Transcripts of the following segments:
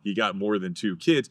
he got more than 2 kids.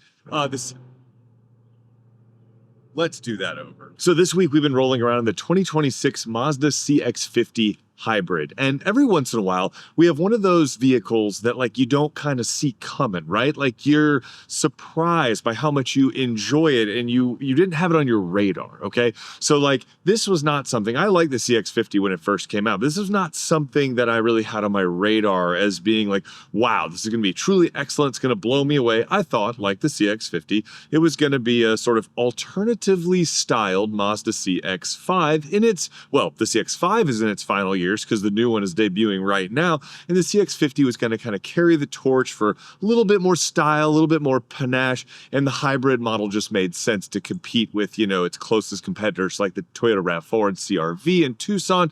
Let's do that over. So this week we've been rolling around in the 2026 Mazda CX-50 hybrid. And every once in a while, we have one of those vehicles that like you don't kind of see coming, right? Like you're surprised by how much you enjoy it and you didn't have it on your radar, okay? So like this was not something, I liked the CX-50 when it first came out. This is not something that I really had on my radar as being like, wow, this is gonna be truly excellent. It's gonna blow me away. I thought, like the CX-50, it was gonna be a sort of alternatively styled Mazda CX-5 in its, well, the CX-5 is in its final year because the new one is debuting right now, and the CX-50 was going to kind of carry the torch for a little bit more style, a little bit more panache, and the hybrid model just made sense to compete with, you know, its closest competitors like the Toyota RAV4 and CR-V in Tucson.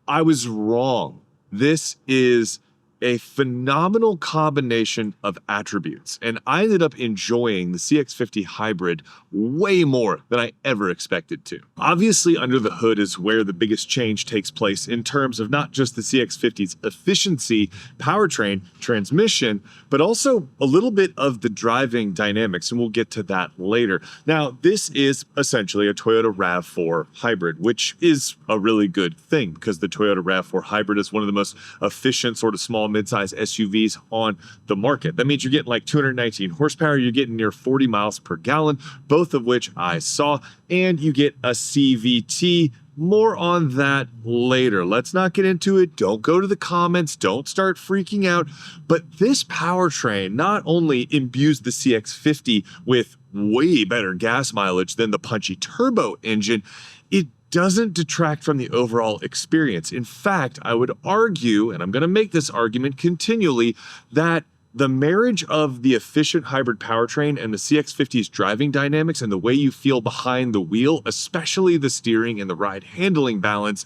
I was wrong. This is a phenomenal combination of attributes, and I ended up enjoying the CX-50 hybrid way more than I ever expected to. Obviously, under the hood is where the biggest change takes place in terms of not just the CX-50's efficiency, powertrain, transmission, but also a little bit of the driving dynamics, and we'll get to that later. Now, this is essentially a Toyota RAV4 hybrid, which is a really good thing because the Toyota RAV4 hybrid is one of the most efficient sort of small midsize SUVs on the market. That means you're getting like 219 horsepower, you're getting near 40 miles per gallon, both of which I saw, and you get a CVT. More on that later. Let's not get into it. Don't go to the comments. Don't start freaking out. But this powertrain not only imbues the CX-50 with way better gas mileage than the punchy turbo engine, it doesn't detract from the overall experience. In fact, I would argue, and I'm going to make this argument continually, that the marriage of the efficient hybrid powertrain and the CX-50's driving dynamics and the way you feel behind the wheel, especially the steering and the ride handling balance,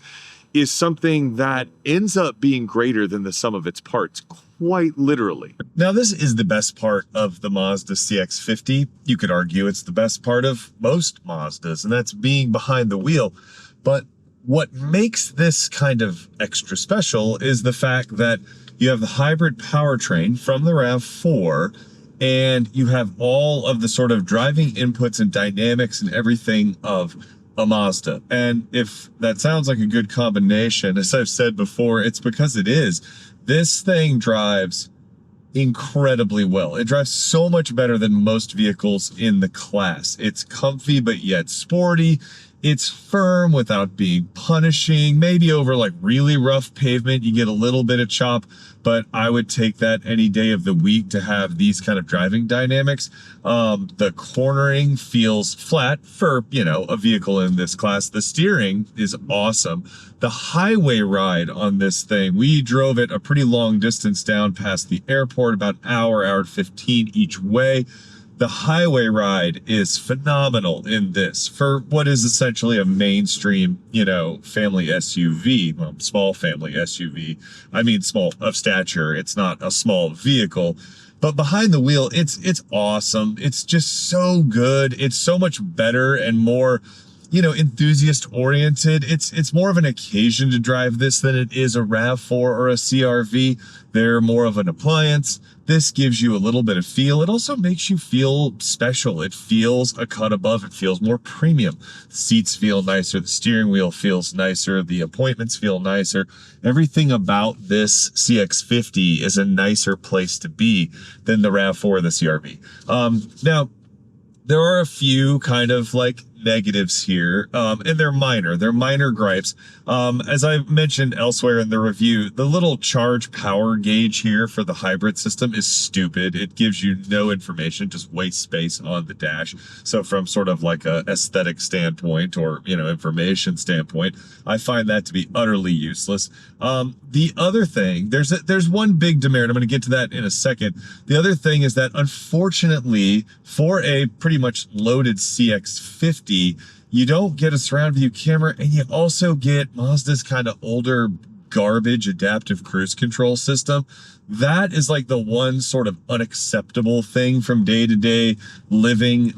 is something that ends up being greater than the sum of its parts, quite literally. Now, this is the best part of the Mazda CX-50. You could argue it's the best part of most Mazdas, and that's being behind the wheel. But what makes this kind of extra special is the fact that you have the hybrid powertrain from the RAV4, and you have all of the sort of driving inputs and dynamics and everything of a Mazda. And if that sounds like a good combination, as I've said before, it's because it is. This thing drives incredibly well. It drives so much better than most vehicles in the class. It's comfy, but yet sporty. It's firm without being punishing. Maybe over like really rough pavement, you get a little bit of chop, but I would take that any day of the week to have these kind of driving dynamics. The cornering feels flat for, you know, a vehicle in this class. The steering is awesome. The highway ride on this thing, we drove it a pretty long distance down past the airport, about an hour and 15 each way. The highway ride is phenomenal in this for what is essentially a mainstream, you know, family SUV, well, small family SUV. I mean, small of stature. It's not a small vehicle, but behind the wheel, it's awesome. It's just so good. It's so much better and more, you know, enthusiast oriented. It's more of an occasion to drive this than it is a RAV4 or a CR-V. They're more of an appliance. This gives you a little bit of feel. It also makes you feel special. It feels a cut above. It feels more premium. The seats feel nicer. The steering wheel feels nicer. The appointments feel nicer. Everything about this CX-50 is a nicer place to be than the RAV4 or the CR-V. Now, there are a few kind of like negatives here, and they're minor gripes. As I've mentioned elsewhere in the review, the little charge power gauge here for the hybrid system is stupid. It gives you no information, just wastes space on the dash. So from sort of like a aesthetic standpoint or, you know, information standpoint, I find that to be utterly useless. The other thing, there's one big demerit. I'm going to get to that in a second. The other thing is that unfortunately, for a pretty much loaded CX-50, you don't get a surround view camera, and you also get Mazda's kind of older garbage adaptive cruise control system. That is like the one sort of unacceptable thing from day-to-day living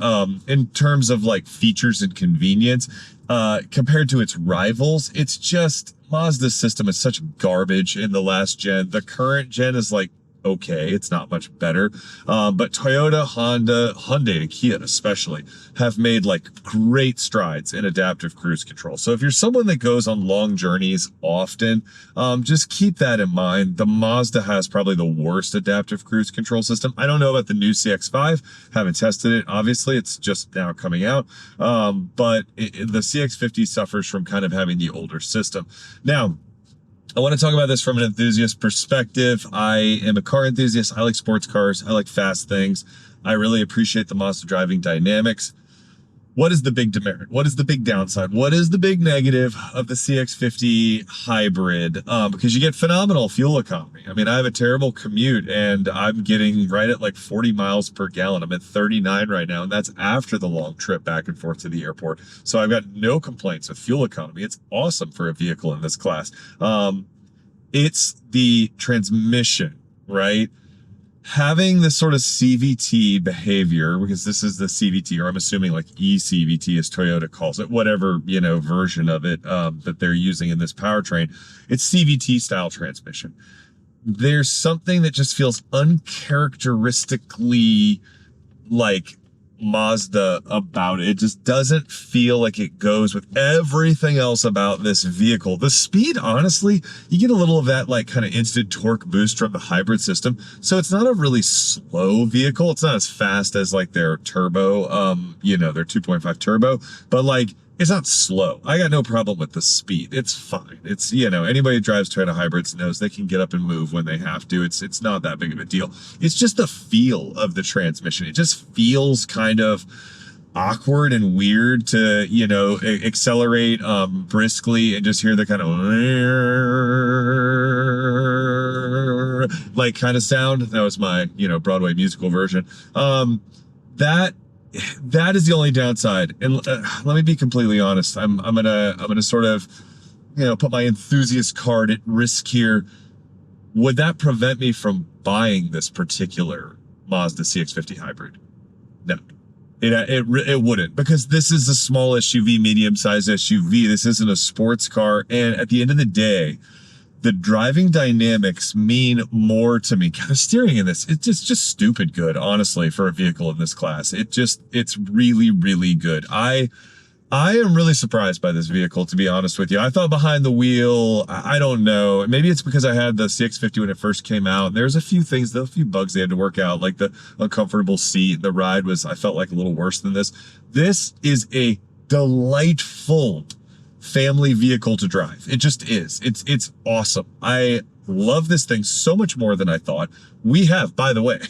in terms of like features and convenience compared to its rivals. It's just Mazda's system is such garbage in the last gen. The current gen is like okay. It's not much better. But Toyota, Honda, Hyundai, and Kia especially have made like great strides in adaptive cruise control. So if you're someone that goes on long journeys often, just keep that in mind. The Mazda has probably the worst adaptive cruise control system. I don't know about the new CX-5. Haven't tested it. Obviously, it's just now coming out. But the CX-50 suffers from kind of having the older system. Now, I want to talk about this from an enthusiast perspective. I am a car enthusiast. I like sports cars. I like fast things. I really appreciate the Mazda driving dynamics. What is the big demerit? What is the big downside? What is the big negative of the CX-50 hybrid? Because you get phenomenal fuel economy. I mean, I have a terrible commute and I'm getting right at like 40 miles per gallon. I'm at 39 right now, and that's after the long trip back and forth to the airport. So I've got no complaints with fuel economy. It's awesome for a vehicle in this class. It's the transmission, right? Having this sort of CVT behavior, because this is the CVT, or I'm assuming like eCVT as Toyota calls it, whatever, you know, version of it that they're using in this powertrain, it's CVT style transmission. There's something that just feels uncharacteristically like Mazda about it. It just doesn't feel like it goes with everything else about this vehicle. The speed, honestly, you get a little of that like kind of instant torque boost from the hybrid system. So it's not a really slow vehicle. It's not as fast as like their turbo, you know, their 2.5 turbo, but like it's not slow. I got no problem with the speed. It's fine. It's, you know, anybody who drives Toyota hybrids knows they can get up and move when they have to. It's not that big of a deal. It's just the feel of the transmission. It just feels kind of awkward and weird to, you know, accelerate briskly and just hear the kind of like kind of sound. That was my, you know, Broadway musical version. That is the only downside. And let me be completely honest. I'm gonna sort of, you know, put my enthusiast card at risk here. Would that prevent me from buying this particular Mazda CX-50 hybrid? No, it wouldn't, because this is a small SUV, medium-sized SUV. This isn't a sports car. And at the end of the day, the driving dynamics mean more to me. God, the steering in this, it's just stupid good, honestly, for a vehicle in this class. It's really, really good. I am really surprised by this vehicle, to be honest with you. I thought behind the wheel, I don't know. Maybe it's because I had the CX-50 when it first came out. There's a few things, a few bugs they had to work out, like the uncomfortable seat. The ride was, I felt like, a little worse than this. This is a delightful family vehicle to drive. It just is. It's awesome. I love this thing so much more than I thought. We have, by the way,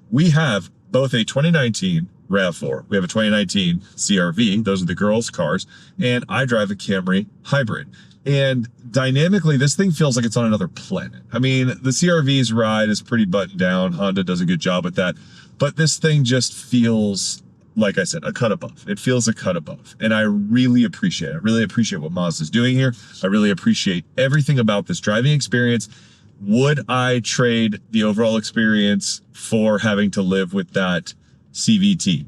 we have both a 2019 RAV4. We have a 2019 CR-V. Those are the girls' cars. And I drive a Camry hybrid. And dynamically, this thing feels like it's on another planet. I mean, the CR-V's ride is pretty buttoned down. Honda does a good job with that. But this thing just feels, like I said, a cut above. It feels a cut above. And I really appreciate it. I really appreciate what Mazda's doing here. I really appreciate everything about this driving experience. Would I trade the overall experience for having to live with that CVT?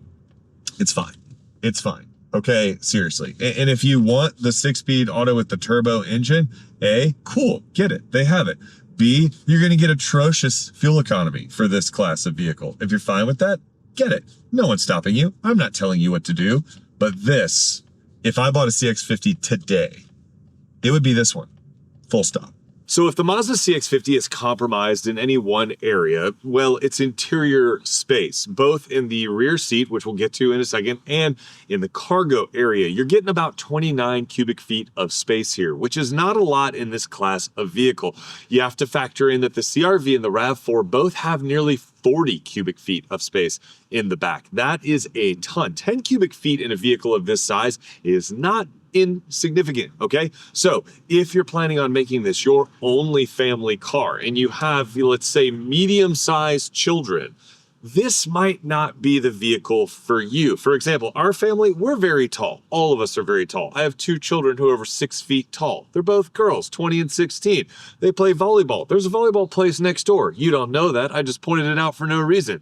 It's fine. It's fine. Okay, seriously. And if you want the 6-speed auto with the turbo engine, A, cool, get it. They have it. B, you're going to get atrocious fuel economy for this class of vehicle. If you're fine with that, get it. No one's stopping you. I'm not telling you what to do. But this, if I bought a CX-50 today, it would be this one. Full stop. So if the Mazda CX-50 is compromised in any one area, well, it's interior space, both in the rear seat, which we'll get to in a second, and in the cargo area. You're getting about 29 cubic feet of space here, which is not a lot in this class of vehicle. You have to factor in that the CR-V and the RAV4 both have nearly 40 cubic feet of space in the back. That is a ton. 10 cubic feet in a vehicle of this size is not insignificant, okay? So if you're planning on making this your only family car and you have, let's say, medium-sized children, this might not be the vehicle for you. For example, our family, we're very tall. All of us are very tall. I have 2 children who are over 6 feet tall. They're both girls, 20 and 16. They play volleyball. There's a volleyball place next door. You don't know that. I just pointed it out for no reason.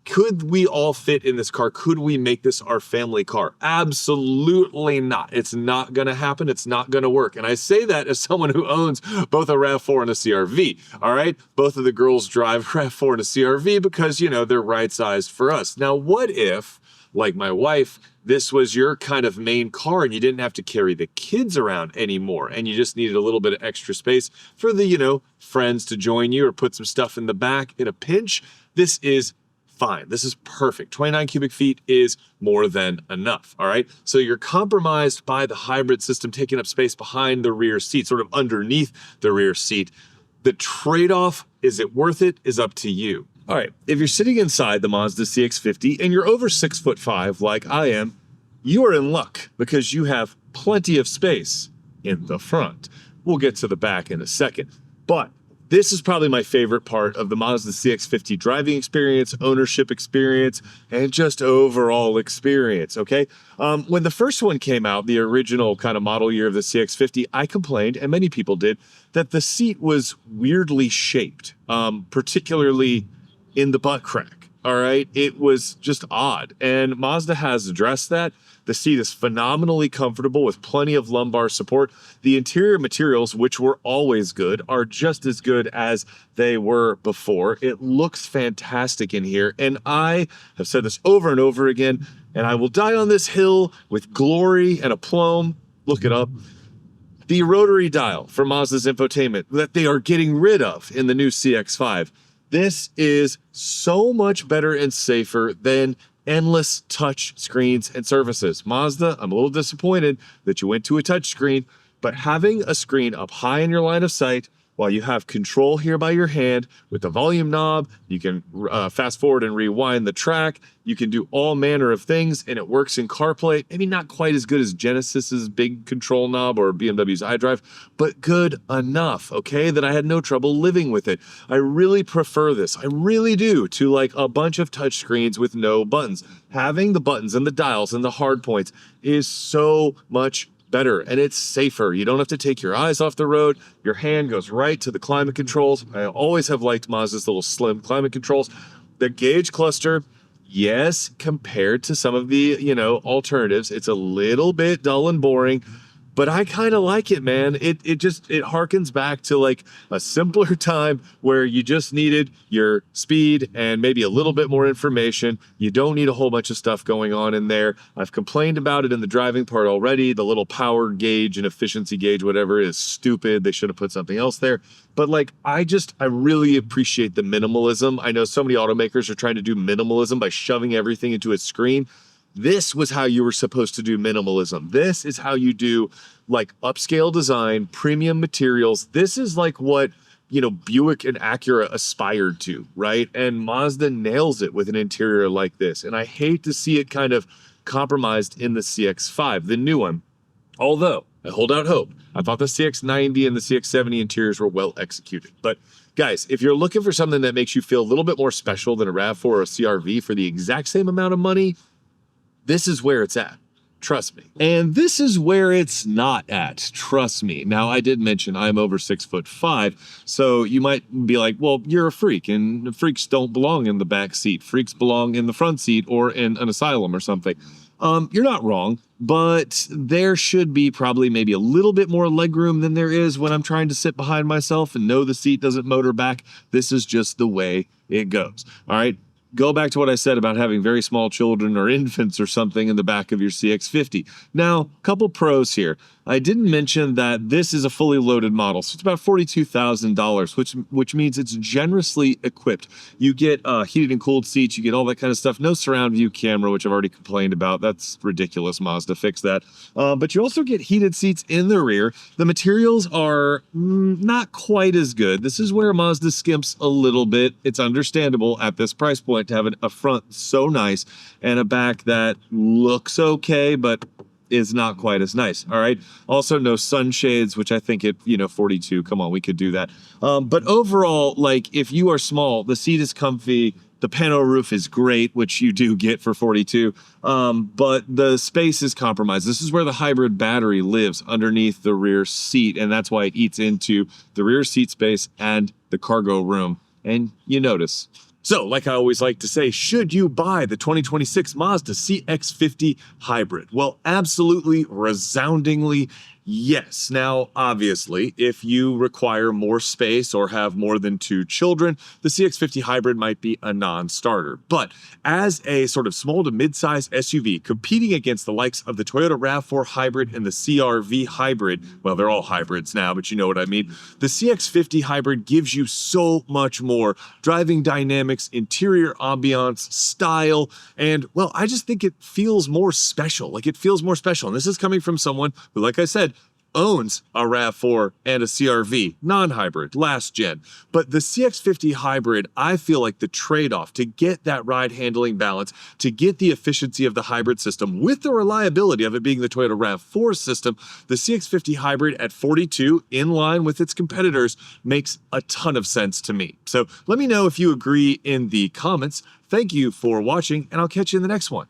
Could we all fit in this car? Could we make this our family car? Absolutely not. It's not going to happen. It's not going to work. And I say that as someone who owns both a RAV4 and a CR-V, all right? Both of the girls drive RAV4 and a CR-V because, you know, they're right-sized for us. Now, what if, like my wife, this was your kind of main car and you didn't have to carry the kids around anymore and you just needed a little bit of extra space for the, you know, friends to join you or put some stuff in the back in a pinch? This is fine. This is perfect. 29 cubic feet is more than enough, all right? So you're compromised by the hybrid system taking up space behind the rear seat, sort of underneath the rear seat. The trade-off, is it worth it, is up to you. All right, if you're sitting inside the Mazda CX-50 and you're over 6'5" like I am, you are in luck because you have plenty of space in the front. We'll get to the back in a second, but this is probably my favorite part of the Mazda CX-50 driving experience, ownership experience, and just overall experience, okay? When the first one came out, the original kind of model year of the CX-50, I complained, and many people did, that the seat was weirdly shaped, particularly in the butt crack, all right? It was just odd, and Mazda has addressed that. The seat is phenomenally comfortable with plenty of lumbar support. The interior materials, which were always good, are just as good as they were before. It looks fantastic in here, and I have said this over and over again, and I will die on this hill with glory and aplomb. Look it up. The rotary dial for Mazda's infotainment that they are getting rid of in the new CX-5. This is so much better and safer than endless touch screens and surfaces. Mazda, I'm a little disappointed that you went to a touch screen, but having a screen up high in your line of sight while you have control here by your hand with the volume knob, you can fast forward and rewind the track. You can do all manner of things, and it works in CarPlay. Maybe not quite as good as Genesis's big control knob or BMW's iDrive, but good enough, okay, that I had no trouble living with it. I really prefer this. I really do, to like a bunch of touch screens with no buttons. Having the buttons and the dials and the hard points is so much better, and it's safer. You don't have to take your eyes off the road. Your hand goes right to the climate controls. I always have liked Mazda's little slim climate controls. The gauge cluster, yes, compared to some of the, you know, alternatives, it's a little bit dull and boring, but I kind of like it, man. It harkens back to like a simpler time where you just needed your speed and maybe a little bit more information. You don't need a whole bunch of stuff going on in there. I've complained about it in the driving part already. The little power gauge and efficiency gauge, whatever, is stupid. They should have put something else there. But like, I really appreciate the minimalism. I know so many automakers are trying to do minimalism by shoving everything into a screen. This was how you were supposed to do minimalism. This is how you do like upscale design, premium materials. This is like what, you know, Buick and Acura aspired to, right? And Mazda nails it with an interior like this. And I hate to see it kind of compromised in the CX-5, the new one. Although, I hold out hope. I thought the CX-90 and the CX-70 interiors were well executed. But guys, if you're looking for something that makes you feel a little bit more special than a RAV4 or a CR-V for the exact same amount of money, this is where it's at. Trust me. And this is where it's not at. Trust me. Now, I did mention I'm over 6'5", so you might be like, well, you're a freak, and freaks don't belong in the back seat. Freaks belong in the front seat or in an asylum or something. You're not wrong, but there should be probably maybe a little bit more legroom than there is when I'm trying to sit behind myself and know the seat doesn't motor back. This is just the way it goes. All right. Go back to what I said about having very small children or infants or something in the back of your CX-50. Now, a couple pros here. I didn't mention that this is a fully loaded model, so it's about $42,000, which means it's generously equipped. You get heated and cooled seats, you get all that kind of stuff. No surround view camera, which I've already complained about. That's ridiculous, Mazda, fix that. But you also get heated seats in the rear. The materials are not quite as good. This is where Mazda skimps a little bit. It's understandable at this price point to have a front so nice and a back that looks okay, but is not quite as nice. All right. Also, no sunshades, which I think at 42. Come on, we could do that. But overall, like if you are small, the seat is comfy. The pano roof is great, which you do get for 42. But the space is compromised. This is where the hybrid battery lives underneath the rear seat, and that's why it eats into the rear seat space and the cargo room. And you notice So, like I always like to say, should you buy the 2026 Mazda CX-50 Hybrid? Well, absolutely, resoundingly, yes. Now, obviously, if you require more space or have more than 2 children, the CX-50 Hybrid might be a non-starter. But as a sort of small to mid-size SUV competing against the likes of the Toyota RAV4 Hybrid and the CR-V Hybrid, well, they're all hybrids now, but you know what I mean, the CX-50 Hybrid gives you so much more driving dynamics, interior ambiance, style, and, well, I just think it feels more special. Like, it feels more special. And this is coming from someone who, like I said, owns a RAV4 and a CR-V, non-hybrid, last gen. But the CX-50 Hybrid, I feel like the trade-off to get that ride handling balance, to get the efficiency of the hybrid system with the reliability of it being the Toyota RAV4 system, the CX-50 Hybrid at 42, in line with its competitors, makes a ton of sense to me. So let me know if you agree in the comments. Thank you for watching, and I'll catch you in the next one.